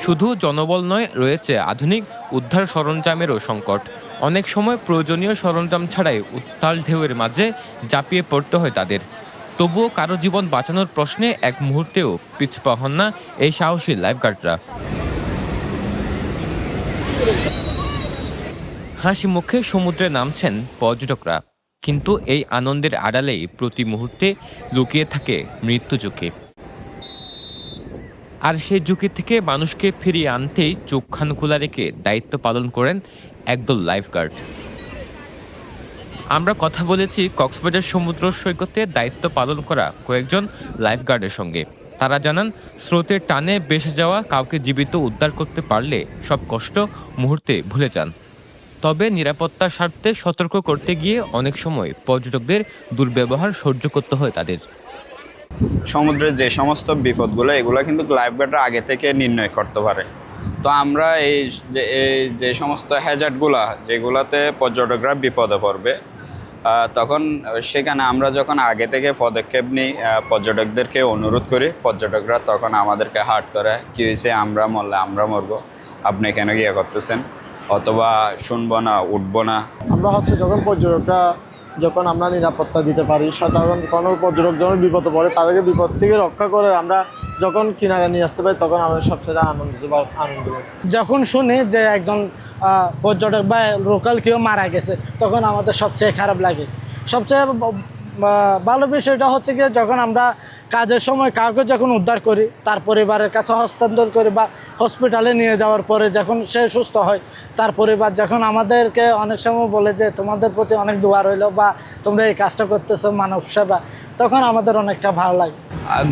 শুধু জনবল নয়, রয়েছে আধুনিক উদ্ধার সরঞ্জামেরও সংকট। অনেক সময় প্রয়োজনীয় সরঞ্জাম ছাড়াই উত্তাল ঢেউয়ের মাঝে ঝাঁপিয়ে পড়তে হয় তাদের। তবুও কারো জীবন বাঁচানোর প্রশ্নে এক মুহূর্তেও পিছপা হন না এই সাহসী লাইফগার্ডরা। হাসি মুখে সমুদ্রে নামছেন পর্যটকরা, কিন্তু এই আনন্দের আড়ালেই প্রতি মুহূর্তে লুকিয়ে থাকে মৃত্যু ঝুঁকি। আর সেই ঝুঁকি থেকে মানুষকে ফিরিয়ে আনতেই চোখ খান খোলা রেখে দায়িত্ব পালন করেন একদল লাইফগার্ড। আমরা কথা বলেছি কক্সবাজার সমুদ্র সৈকতে দায়িত্ব পালন করা কয়েকজন লাইফগার্ডের সঙ্গে। তারা জানান, স্রোতের টানে ভেসে যাওয়া কাউকে জীবিত উদ্ধার করতে পারলে সব কষ্ট মুহূর্তে ভুলে যান। তবে নিরাপত্তার স্বার্থে সতর্ক করতে গিয়ে অনেক সময় পর্যটকদের দুর্ব্যবহার সহ্য করতে হয় তাদের। সমুদ্রের যে সমস্ত বিপদগুলো এগুলো কিন্তু লাইফগার্ডরা আগে থেকে নির্ণয় করতে পারে। তো আমরা যে সমস্ত হ্যাজার্ডগুলা যেগুলাতে পর্যটকরা বিপদে পড়বে, তখন সেখানে আমরা যখন আগে থেকে পদক্ষেপ নিই, পর্যটকদেরকে অনুরোধ করি, পর্যটকরা তখন আমাদেরকে হার্ট করে, কী হয়েছে, আমরা মরলে আমরা মরবো, আপনি কেন গিয়ে করতেছেন, অথবা শুনবো না, উঠবো না। আমরা যখন পর্যটকরা আমরা নিরাপত্তা দিতে পারি, সাধারণ কোনো পর্যটক যখন বিপদে পড়ে তাদেরকে বিপদ থেকে রক্ষা করে আমরা যখন কিনারে নিয়ে আসতে পারি, তখন আমরা সবচেয়ে আনন্দ যখন শুনি যে একজন পর্যটক বা লোকাল কেউ মারা গেছে, তখন আমাদের সবচেয়ে খারাপ লাগে। সবচেয়ে ভালো বিষয়টা হচ্ছে কি, যখন আমরা কাজের সময় কাউকে যখন উদ্ধার করি, তার পরিবারের কাছে হস্তান্তর করি বা হসপিটালে নিয়ে যাওয়ার পরে যখন সে সুস্থ হয়, তার পরিবার যখন আমাদেরকে অনেক সময় বলে যে তোমাদের প্রতি অনেক দোয়া রইল বা তোমরা এই কাজটা করতেছো মানব সেবা, তখন আমাদের অনেকটা ভালো লাগে।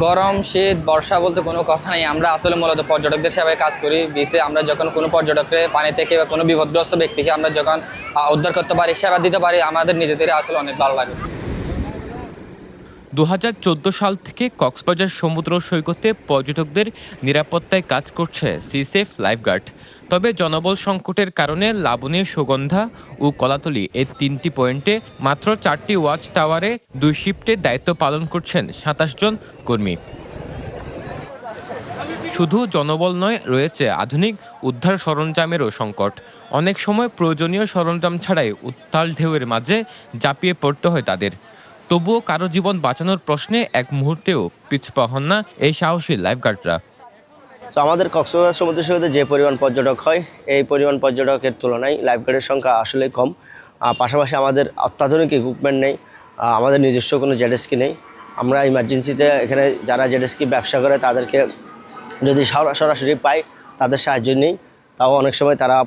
গরম, শীত, বর্ষা বলতে কোনো কথা নেই, আমরা আসলে মূলত পর্যটকদের সেবায় কাজ করি। বিচে আমরা যখন কোনো পর্যটককে পানি থেকে বা কোনো বিপদগ্রস্ত ব্যক্তিকে আমরা যখন উদ্ধার করতে পারি, সেবা দিতে পারি, আমাদের নিজেদের আসলে অনেক ভালো লাগে। 2014 সাল থেকে কক্সবাজার সমুদ্র সৈকতে পর্যটকদের নিরাপত্তায় কাজ করছে সিসেফ লাইফগার্ড। তবে জনবল সংকটের কারণে লাবণী, সুগন্ধা ও কলাতলী এই 3টি পয়েন্টে মাত্র 4টি ওয়াচ টাওয়ারে 2 শিফটে দায়িত্ব পালন করছেন 27 জন কর্মী। শুধু জনবল নয়, রয়েছে আধুনিক উদ্ধার সরঞ্জামেরও সংকট। অনেক সময় প্রয়োজনীয় সরঞ্জাম ছাড়াই উত্তাল ঢেউয়ের মাঝে ঝাঁপিয়ে পড়তে হয় তাদের। তবুও কারো জীবন বাঁচানোর প্রশ্নে এক মুহূর্তেও পিছপা হন না এই সাহসী লাইফগার্ডরা। তো আমাদের কক্সবাজার সমুদ্র সৈকতে যে পরিমাণ পর্যটক হয়, এই পরিমাণ পর্যটকের তুলনায় লাইফগার্ডের সংখ্যা আসলে কম। পাশাপাশি আমাদের অত্যাধুনিক ইকুইপমেন্ট নেই, আমাদের নিজস্ব কোনো জেটস্কি নেই। আমরা ইমার্জেন্সিতে এখানে যারা জেটস্কি ব্যবসা করে তাদেরকে যদি সরাসরি পাই, তাদের সাহায্য নেই। তাও অনেক সময় তারা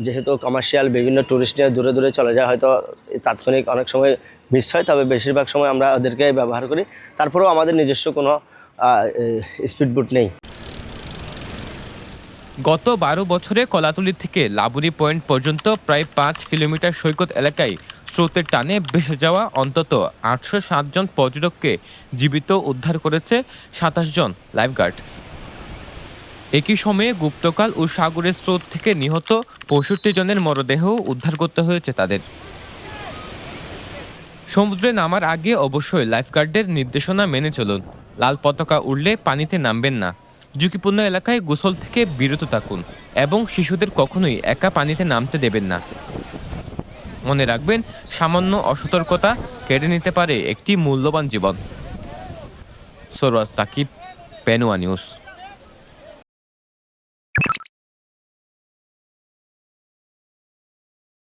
যেহেতু কমার্শিয়াল বিভিন্ন ট্যুরিস্ট নিয়ে দূরে দূরে চলে যায়, হয়তো তাৎক্ষণিক অনেক সময় মিস হয়, তবে বেশিরভাগ সময় আমরা ওদেরকে ব্যবহার করি। তারপরেও আমাদের নিজস্ব কোনো স্পিডবোট নেই। গত 12 বছরে কলাতলী থেকে লাবণী পয়েন্ট পর্যন্ত প্রায় 5 কিলোমিটার সৈকত এলাকায় স্রোতের টানে ভেসে যাওয়া অন্তত 807 জন পর্যটককে জীবিত উদ্ধার করেছে 27 জন লাইফগার্ড। একই সময়ে গুপ্তকাল ও সাগরের স্রোত থেকে নিহত 65 জনের মরদেহ উদ্ধার করতে হয়েছে তাদের। সমুদ্রে নামার আগে অবশ্যই লাইফগার্ডের নির্দেশনা মেনে চলুন। লাল পতাকা উড়লে পানিতে নামবেন না, ঝুঁকিপূর্ণ এলাকায় গোসল থেকে বিরত থাকুন এবং শিশুদের কখনোই একা পানিতে নামতে দেবেন না। মনে রাখবেন, সামান্য অসতর্কতা কেড়ে নিতে পারে একটি মূল্যবান জীবন। সরওয়াজ সাকিব, পেনুয়া নিউজ।